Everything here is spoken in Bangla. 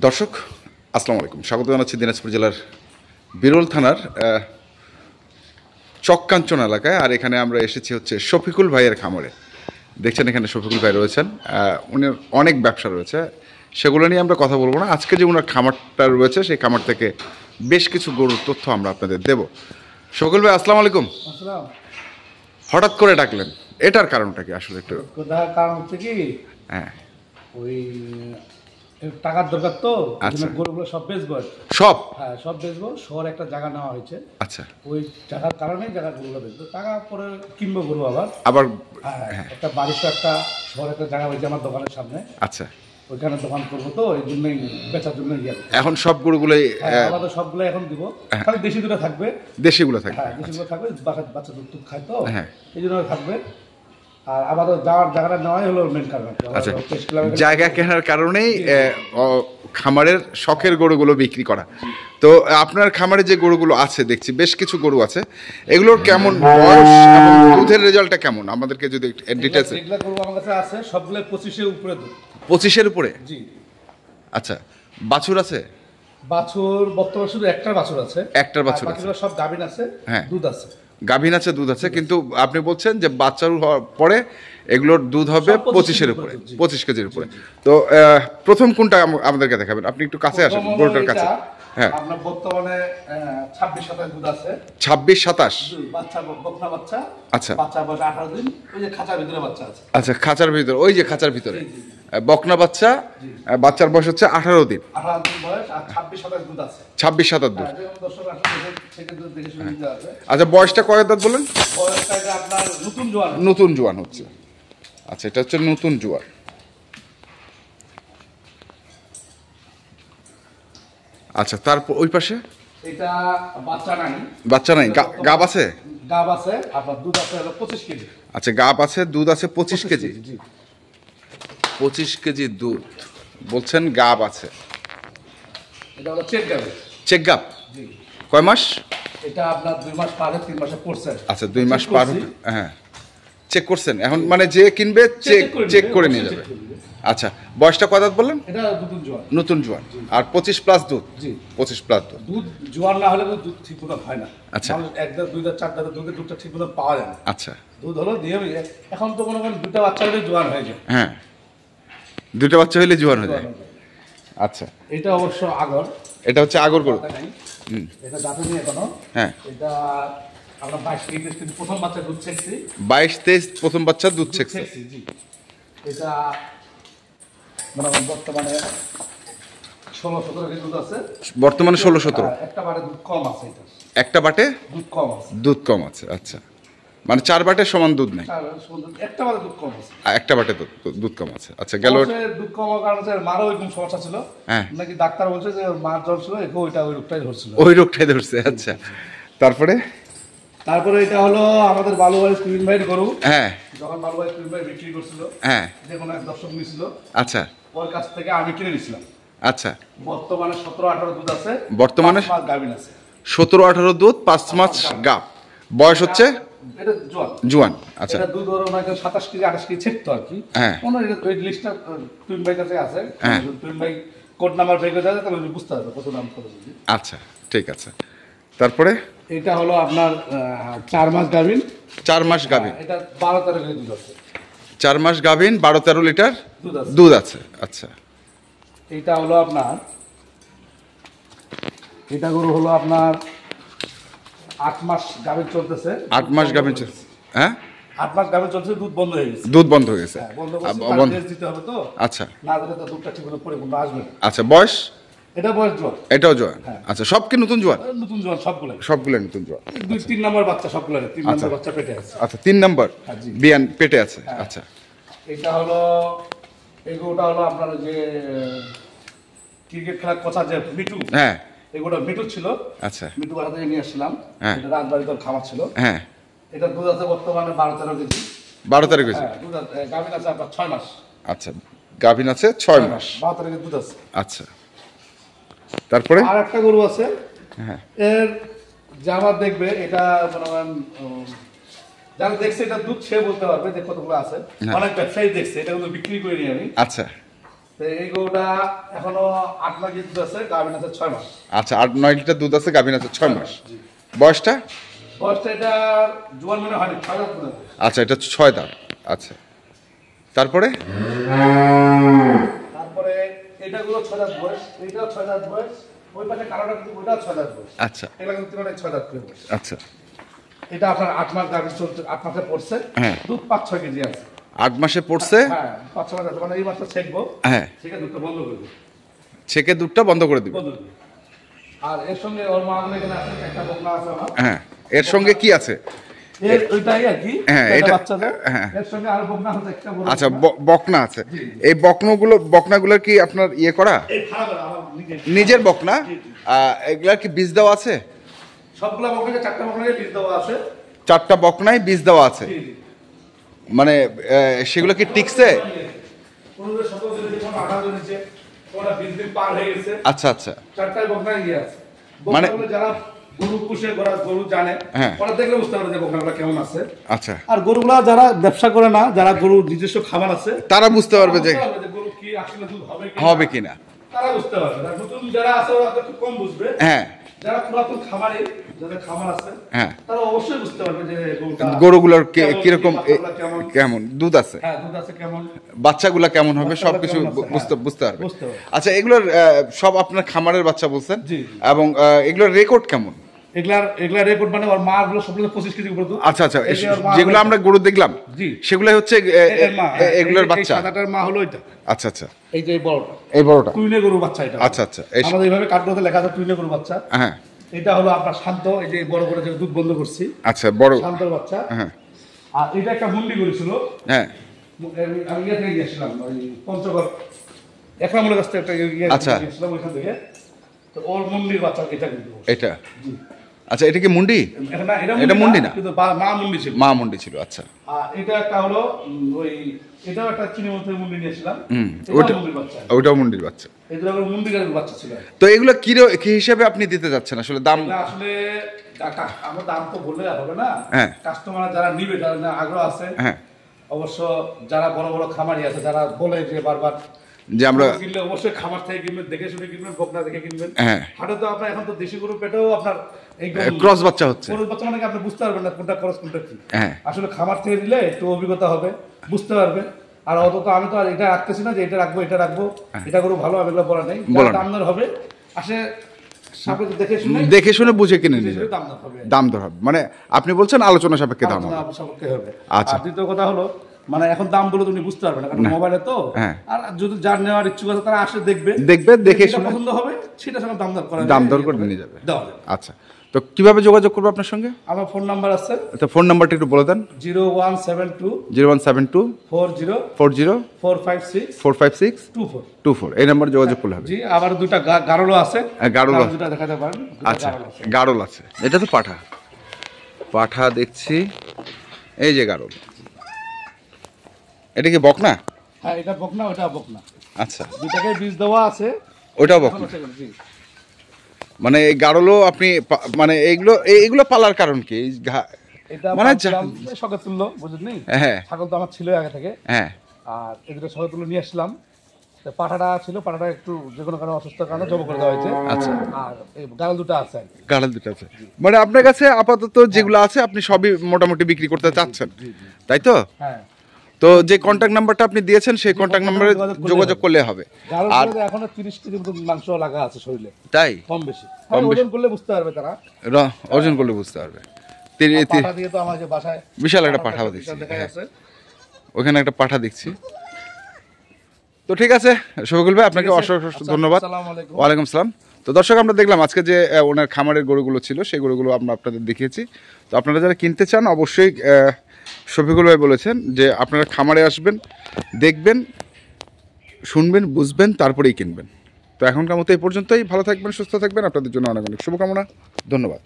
দর্শক আসসালামু আলাইকুম, স্বাগত জানাচ্ছি দিনাজপুর জেলার বিরল থানার চক্কাঞ্চন এলাকায়। আর এখানে আমরা এসেছি হচ্ছে শফিকুল ভাইয়ের খামারে। দেখছেন এখানে শফিকুল ভাই রয়েছেন, উনার অনেক ব্যবসা রয়েছে, সেগুলো নিয়ে আমরা কথা বলবো না। আজকে যে ওনার খামারটা রয়েছে সেই খামার থেকে বেশ কিছু গরুর তথ্য আমরা আপনাদের দেব। শফিকুল ভাই আসসালামু আলাইকুম। হঠাৎ করে ডাকলেন, এটার কারণটা কি আসলে একটু? কারণ হচ্ছে কি, হ্যাঁ, ওই টাকার দরকার তো, গরুগুলো সব বেচবো। সব? হ্যাঁ, সব বেচবো। শহরে একটা জায়গা নেওয়া হয়েছে। আচ্ছা, ওই জায়গার কারণেই গরুগুলো বেচবো। টাকা পরে কিনবো গরু আবার। হ্যাঁ, একটা বাড়িতে একটা শহরে একটা জায়গা হয়েছে আমার দোকানের সামনে। আচ্ছা, ওইখানে দোকান করবো তো, এই জন্যই বেচার জন্য এখন সব গরুগুলোই আমাদের সবগুলো এখন দিব। খালি দেশি দুটো থাকবে, দেশিগুলো থাকবে। হ্যাঁ, দেশিগুলো থাকবে। বাচ্চা দুধ খায় তো, হ্যাঁ, এই জন্য থাকবে। আর আমাদের যাওয়ার জায়গাটা নেওয়াই হলো মেন কারণ। আচ্ছা, জায়গা কেনার কারণেই খামারের শখের গরুগুলো বিক্রি করা। তো আপনার খামারে যে গরুগুলো আছে দেখছি বেশ কিছু গরু আছে, এগুলোর কেমন বয়স এবং দুধের রেজাল্টটা কেমন আমাদেরকে যদি ডিটেইলস। এগুলো গরু আমার কাছে আছে সবগুলো 25-এর উপরে দুধ। 25-এর উপরে? জি। আচ্ছা, বাছুর আছে? বাছুর বর্তমানে শুধু একটার বাছুর আছে। একটার বাছুর আছে, বাকিগুলো সব গাভীন আছে। হ্যাঁ, দুধ আছে। গাভীন আছে, দুধ আছে, কিন্তু আপনি বলছেন যে বাচ্চা হওয়ার পরে এগুলোর দুধ হবে 25-এর উপরে, 25 কেজির উপরে। তো প্রথম কোনটা আমাদেরকে দেখাবেন? আপনি একটু কাছে আসেন, গরুটার কাছে। হ্যাঁ, আপনার বর্তমানে 26-27 দুধ আছে। 26-27 বাচ্চা, বকনা বাচ্চা। আচ্ছা, বাচ্চা বয়স 18 দিন। ওই যে খাঁচার ভিতরে বাচ্চা আছে। আচ্ছা, খাঁচার ভিতরে, ওই যে খাঁচার ভিতরে বকনা বাচ্চা। বাচ্চার বয়স হচ্ছে 18 দিন। 18 দিন বয়স, আর 26-27 দুধ আছে। 26-27 দুধ। হ্যাঁ, আচ্ছা, বয়সটা কয় দাঁত বলেন? বয়সটা আপনার নতুন জোয়ান। নতুন জোয়ান হচ্ছে। আচ্ছা, এটা হচ্ছে নতুন জোয়ান। আচ্ছা, তারপর ওই পাশে এটা বাচ্চা নাই। বাচ্চা নাই, গাব আছে? গাব আছে, আপনার দুধ আছে হলো 25 কেজি। আচ্ছা, গাব আছে, দুধ আছে 25 কেজি। জি, 25 কেজি দুধ বলছেন, গাব আছে। এটা হলো চেক গাব। চেক গাব? জি। কয় মাস? এটা আপনার 2 মাস পার হয়ে 3 মাসে পড়ছে। আচ্ছা, 2 মাস পার। হ্যাঁ, চেক করছেন? এখন মানে যে কিনবে চেক করে নিয়ে যাবে। আচ্ছা, বয়সটা কয় দাঁত বললেন? এটা নতুন জোয়ান। নতুন জোয়ান। আর 25 প্লাস দুধ? জি, 25 প্লাস দুধ। দুধ জোয়ান না হলে দুধ ঠিক মতো হয় না। আচ্ছা, এক দাঁত, 2 দাঁত, 4 দাঁত দুধটা ঠিক মতো পাওয়া যায় না। আচ্ছা, দুধ হলো দিয়ে এখন তো মনে করেন 2টা বাচ্চা হলে জোয়ান হয়ে যায়। হ্যাঁ, 2টা বাচ্চা হলে জোয়ান হয়ে যায়। আচ্ছা, এটা অবশ্য আগর। এটা হচ্ছে আগর গরু। এটা দাঁতে নিয়ে এখনো। হ্যাঁ, এটা আমরা 22-23 কিন্তু প্রথম বাচ্চা দুধ ছেঁকছি। 22-23 প্রথম বাচ্চা দুধ ছেঁকছে। জি। এটা মানে বর্তমানে 16-17 কেজি দুধ আছে। বর্তমানে 16-17। একটা বাটে দুধ কম আছে। এটা একটা বাটে দুধ কম আছে। দুধ কম আছে। আচ্ছা, মানে 4 বাটে সমান দুধ নাই, একটা বাটে দুধ কম আছে। একটা বাটে দুধ কম আছে। আচ্ছা, গেল। দুধ কম হওয়ার কারণে মারও ওইরকম সমস্যা ছিল। হ্যাঁ, নাকি ডাক্তার বলছে যে মার জ্বর ছিল, ওই রোগটাই ধরছিল। ওই রোগটাই ধরছে। আচ্ছা, তারপরে এটা হলো আমাদের বালুবাড়ি স্ক্রিন ভাইয়ের গরু। হ্যাঁ, যখন বালুবাড়ি স্ক্রিন ভাই বিক্রি করছিল, হ্যাঁ, যে কোনো এক দর্শক নিয়েছিল। আচ্ছা, ওর কাছ থেকে আমি কিনে নিয়েছিলাম। আচ্ছা, বর্তমানে 17-18 দুধ আছে। বর্তমানে 5 মাস গাভীন আছে। 17-18 দুধ, 5 মাস গাব। বয়স হচ্ছে এটা জোয়ান। জোয়ান। আচ্ছা, এটা দুধ ওর মানে 27 কেজি 28 কেজি ছেকতো আর কি। হ্যাঁ, ওই লিস্টটা টুইন ভাই কাছে আছে। হ্যাঁ, টুইন ভাই কোড নাম্বার বের করে দেয়, তাহলে বুঝতে পারবে কত দাম কত কেজি। আচ্ছা, ঠিক আছে। তারপরে এটা হলো আপনার 4 মাস গাভীন। 4 মাস গাভীন। এটা 12-13 কেজি দুধ আছে। 4 মাস গাভীন, 12-13 লিটার দুধ আছে। আচ্ছা, এটা হলো আপনার, এটা গরু হলো আপনার 8 মাস গাভীন চলতেছে। 8 মাস গাভীন চলছে? হ্যাঁ, 8 মাস গাভীন চলছে, দুধ বন্ধ হয়ে গেছে। দুধ বন্ধ হয়ে গেছে। বন্ধ দিতে হবে তো। আচ্ছা, না দিলে তো দুধটা ঠিক মতো পরিপূর্ণ আসবে না। আচ্ছা, বয়স? এটা বয়স জোয়ান। এটাও জোয়ান। আচ্ছা, সব কি নতুন জোয়ান? নতুন জোয়ান সবগুলো। সবগুলো নতুন জোয়ান। 2-3 নাম্বার বাচ্চা সবগুলো। 3 নাম্বার বাচ্চা পেটে আছে। আচ্ছা, 3 নাম্বার বিয়ান পেটে আছে। আচ্ছা, এটা হলো, এগুলোটা হলো আপনার যে ক্রিকেট খেলার কোচা যে মিটু। হ্যাঁ, এগুলো মিটু ছিল। আচ্ছা, মিটু বাড়া থেকে নিয়ে আসলাম। হ্যাঁ, এটা রাজবাড়িতে খামার ছিল। হ্যাঁ, এটা দুধ আছে বর্তমানে 12-13 কেজি। 12-13 কেজি। দুধ আছে, গাভীন আছে আপনার 6 মাস। আচ্ছা, গাভীন আছে 6 মাস। 12-13 কেজি দুধ আছে। আচ্ছা, তারপরে আর একটা গরু আছে। হ্যাঁ, এর জামা দেখবে, এটা মনে করেন যারা দেখছে এটা দুধ সে বলতে পারবে যে কতগুলো আছে। অনেক ব্যবসায়ী দেখছে, এটা কিন্তু বিক্রি করে নিয়ে আমি। আচ্ছা, তো এই গরুটা এখনো 8 মাস দুধ আছে, গাভিন আছে 6 মাস। আচ্ছা, 8-9 লিটার দুধ আছে, গাভিন আছে 6 মাস। বয়সটা এটা জোয়ান মনে হয় 6 দাঁত মনে হয়। আচ্ছা, এটা 6 দাঁত। আচ্ছা, তারপরে এটা গুলো 6 দাঁত বয়স, এটাও 6 দাঁত বয়স, ওই পাশে কালোটা কিন্তু ওটাও 6 দাঁত বয়স। আচ্ছা, এগুলো কিন্তু তিনটাই 6 দাঁত করে বয়স। আচ্ছা, এটা আপনার 8 মাস গাভিন চলছে, 8 মাসে পড়ছে। হ্যাঁ, দুধ 5-6 কেজি আছে। 8 মাসে পড়ছে। হ্যাঁ, 5-6 মাস আছে, মানে এই মাসটা ছেকবো। হ্যাঁ, ছেকে দুধটা বন্ধ করে দেব। ছেকে দুধটা বন্ধ করে দিবে। আর এর সঙ্গে ওর মা এখানে আছে, একটা বকনা আছে আমার। হ্যাঁ, এর সঙ্গে কি আছে? ওইটাই আর কি। হ্যাঁ, এটা বাচ্চাদের। হ্যাঁ, এর সঙ্গে আর বকনা আছে একটা বড়। আচ্ছা, বকনা আছে। এই বকনাগুলো কি আপনার ইয়ে করা? এই খারাপ আমার নিজের বকনা? এগুলার কি বীজ দেওয়া আছে? সবগুলা বকনাকে 4টা বকনাকে বীজ দেওয়া আছে। 4টা বকনায় বীজ দেওয়া আছে। মানে সেগুলো কি টিকছে? আচ্ছা, আচ্ছা, 4টায় বকনা ইয়ে আছে। মানে যারা গরু পুষে গরু জানে, হ্যাঁ, ওরা দেখলে বুঝতে পারে যে বকনাগুলো কেমন আছে। আচ্ছা, আর গরুগুলা যারা ব্যবসা করে না, যারা গরু নিজস্ব খাবার আছে, তারা বুঝতে পারবে যে গরু কি আসলে দুধ হবে কিনা। তারা বুঝতে পারবে। আর নতুন যারা আছে ওরা একটু কম বুঝবে। হ্যাঁ, যারা পুরাতন খামারে, যাদের খামার আছে, হ্যাঁ, তারা অবশ্যই বুঝতে পারবে যে গরুগুলোর কিরকম, কেমন দুধ আছে, হ্যাঁ, দুধ আছে কেমন, বাচ্চাগুলা কেমন হবে, সবকিছু বুঝতে পারবে। আচ্ছা, এগুলোর সব আপনার খামারের বাচ্চা বলছেন, এবং এগুলোর রেকর্ড কেমন? এগুলা রেকর্ড মানে ওর মা গুলো সবগুলো 25 কেজি করে দুধ। আচ্ছা, আচ্ছা, যেগুলো আমরা গরু দেখলাম সেগুলাই হচ্ছে এগুলোর বাচ্চা। সাদাটার মা হলো এটা। আচ্ছা, আচ্ছা, এই যে এই বড়টা কুইনে গরু বাচ্চা এটা। আচ্ছা, আচ্ছা, আমাদের এইভাবে কার্ডগুলোতে লেখা আছে কুইনে গরু বাচ্চা। হ্যাঁ, এটা হলো আপনার শান্ত, এই যে বড় করে যে দুধ বন্ধ করছি। আচ্ছা, বড় শান্তর বাচ্চা। হ্যাঁ, আর এটা একটা মুন্ডি গরু ছিল। হ্যাঁ, আমি ইয়ে থেকে গিয়েছিলাম, ওই পঞ্চগড় একরামুলের কাছ থেকে একটা আচ্ছা গিয়েছিলাম ওইখান থেকে। তো ওর মুন্ডির বাচ্চা এটা কিন্তু এটা। আচ্ছা, এটা কি মুন্ডি? এটা মুন্ডি না, কিন্তু মা মুন্ডি ছিল। মা মুন্ডি ছিল। আচ্ছা, আর এটা একটা হলো ওই এটাও একটা চিনি মধ্যে মুন্ডি নিয়েছিলাম। ওইটাও মুন্ডির বাচ্চা। এগুলো মুন্ডির বাচ্চা ছিল। তো এগুলো কি হিসাবে আপনি দিতে যাচ্ছেন আসলে দাম? আসলে আমার দাম তো বললে হবে না। হ্যাঁ, কাস্টমার যারা নিবে, যারা আগ্রহ আছে, হ্যাঁ, অবশ্য যারা বড় বড় খামারি আছে, যারা বলে যে বারবার যে আমরা কিনলে অবশ্যই খামার থেকে কিনবেন, দেখে শুনে কিনবেন, বকনা দেখে কিনবেন। হ্যাঁ, হাটে তো আপনার এখন তো দেশি গরু পেটেও আপনার ক্রস বাচ্চা হচ্ছে। ক্রস বাচ্চা মানে আপনি বুঝতে পারবেন না কোনটা ক্রস কোনটা কি। হ্যাঁ, আসলে খামার থেকে দিলে একটু অভিজ্ঞতা হবে, বুঝতে পারবে। আর অত তো আমি তো আর এটা রাখতেছি না যে এটা রাখবো এটা রাখবো, এটা গরু ভালো আমি এগুলো বলা নেই। দাম দর হবে, আসে দেখে শুনে বুঝে কিনে নিয়ে দাম দর হবে। মানে আপনি বলছেন আলোচনা সাপেক্ষে দাম হবে। আচ্ছা, দ্বিতীয় কথা হলো মানে এখন দাম বলে তুমি বুঝতে পারবে না, কারণ মোবাইলে তো। আর যদি যার নেওয়ার ইচ্ছুক আছে তারা আসে দেখবে, দেখে শুনে পছন্দ হবে সেটা সঙ্গে দাম দর করে নিয়ে যাবে। আচ্ছা, তো কিভাবে যোগাযোগ করবো আপনার সঙ্গে? আমার ফোন নাম্বার আছে। তো ফোন নাম্বারটা একটু বলে দেন। 0172 40 456 24 এই নাম্বার যোগাযোগ করলে হবে। জি, আবার দুটো গাড়লও আছে। গাড়ল দুটো দেখাতে পারেন। আচ্ছা, গাড়ল আছে। এটা তো পাঠা দেখছি। এই যে গাড়ল, এটা কি বকনা? হ্যাঁ, এটা বকনা, ওটা বকনা। আচ্ছা, দুটাকে বীজ দেওয়া আছে, ওটাও বকনা। মানে এই গাড়লও আপনি মানে এইগুলো পালার কারণ কি? মানে শখে তুললো, বুঝলেন? হ্যাঁ, ছাগল তো আমার ছিল আগে থেকে। হ্যাঁ, আর এগুলো শখে তুলে নিয়ে আসলাম। পাঠাটা ছিল, পাঠাটা একটু যে কোনো কারণে অসুস্থ কারণে জব করে দেওয়া হয়েছে। আচ্ছা, আর এই গাড়ল দুটো আছে। মানে আপনার কাছে আপাতত যেগুলো আছে আপনি সবই মোটামুটি বিক্রি করতে চাচ্ছেন, তাই তো? হ্যাঁ। তো যে কন্ট্যাক্ট নাম্বারটা আপনি দিয়েছেন সেই কন্ট্যাক্ট নাম্বারে যোগাযোগ করলে হবে। আর এখনো 30 কেজি মতো মাংস লাগা আছে শরীরে। তাই? কম বেশি ওজন করলে বুঝতে পারবে তারা। ওজন করলে বুঝতে পারবে। পাঠা দিয়ে তো আমার যে বাসায় বিশাল একটা পাঠা দেখছি, ওখানে একটা পাঠা দেখছি। তো ঠিক আছে শফিকুল ভাই, আপনাকে অসংখ্য ধন্যবাদ। ওয়ালাইকুম সালাম। তো দর্শক, আমরা দেখলাম আজকে যে ওনার খামারের গরুগুলো ছিল সেই গরুগুলো আমরা আপনাদের দেখিয়েছি। তো আপনারা যারা কিনতে চান অবশ্যই শফিকুল ভাই বলেছেন যে আপনারা খামারে আসবেন, দেখবেন, শুনবেন, বুঝবেন, তারপরেই কিনবেন। তো এখনকার মতো এই পর্যন্তই। ভালো থাকবেন, সুস্থ থাকবেন। আপনাদের জন্য অনেক অনেক শুভকামনা। ধন্যবাদ।